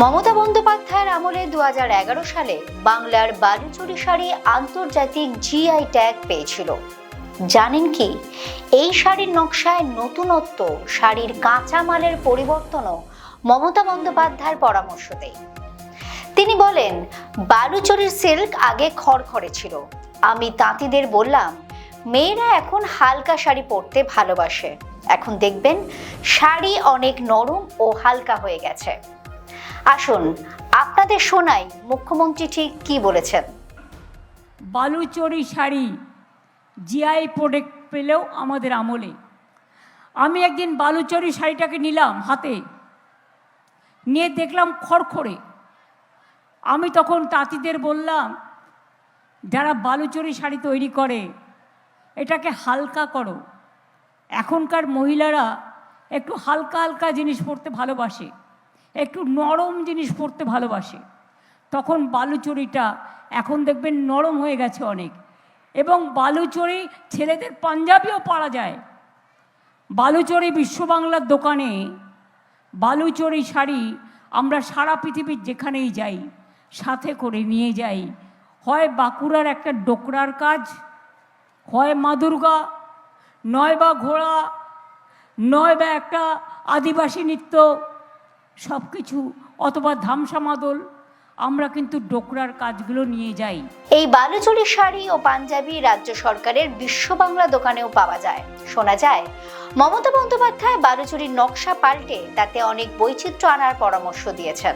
মমতা বন্দ্যোপাধ্যায়ের আমলে 2011 সালে বাংলার বালুচরী শাড়ি আন্তর্জাতিক জিআই ট্যাগ পেয়েছিল। জানেন কি, এই শাড়ির নকশায় নতুনত্ব, শাড়ির কাঁচামালের পরিবর্তনও মমতা বন্দ্যোপাধ্যায়ের পরামর্শতেই। তিনি বলেন, বালুচরীর সিল্ক আগে খড়খড়ে ছিল। আমি তাঁতিদের বললাম, মেয়েরা এখন হালকা শাড়ি পরতে ভালোবাসে। এখন দেখবেন শাড়ি অনেক নরম ও হালকা হয়ে গেছে। আসুন আপনাদের শোনাই মুখ্যমন্ত্রী ঠিক কি বলেছেন। বালুচরী শাড়ি জিআই প্রোডাক্ট পেলেও আমাদের আমলে। আমি একদিন বালুচরী শাড়িটাকে নিলাম হাতে, নিয়ে দেখলাম খড়খড়ে। আমি তখন তাঁতিদের বললাম, যারা বালুচরী শাড়ি তৈরি করে, এটাকে হালকা করো। এখনকার মহিলারা একটু হালকা হালকা জিনিস পরতে ভালোবাসে, একটু নরম জিনিস পরতে ভালোবাসে। তখন বালুচরীটা এখন দেখবেন নরম হয়ে গেছে অনেক, এবং বালুচরী ছেলেদের পাঞ্জাবিও পরা যায়। বালুচরী বিশ্ব বাংলার দোকানে বালুচরী শাড়ি আমরা সারা পৃথিবীর যেখানেই যাই সাথে করে নিয়ে যাই। হয় বাঁকুড়ার একটা ডোকরার কাজ, হয় মা দুর্গা, নয় বা ঘোড়া, নয় বা একটা আদিবাসী নৃত্য, সব কিছু, অথবা ধামসা মাদল, আমরা কিন্তু ডোকরার কাজগুলো নিয়ে যাই। এই বালুচরী শাড়ি ও পাঞ্জাবি রাজ্য সরকারের বিশ্ব বাংলা দোকানেও পাওয়া যায়। শোনা যায়, মমতা বন্দ্যোপাধ্যায় বালুচরীর নকশা পাল্টে তাতে অনেক বৈচিত্র্য আনার পরামর্শ দিয়েছেন।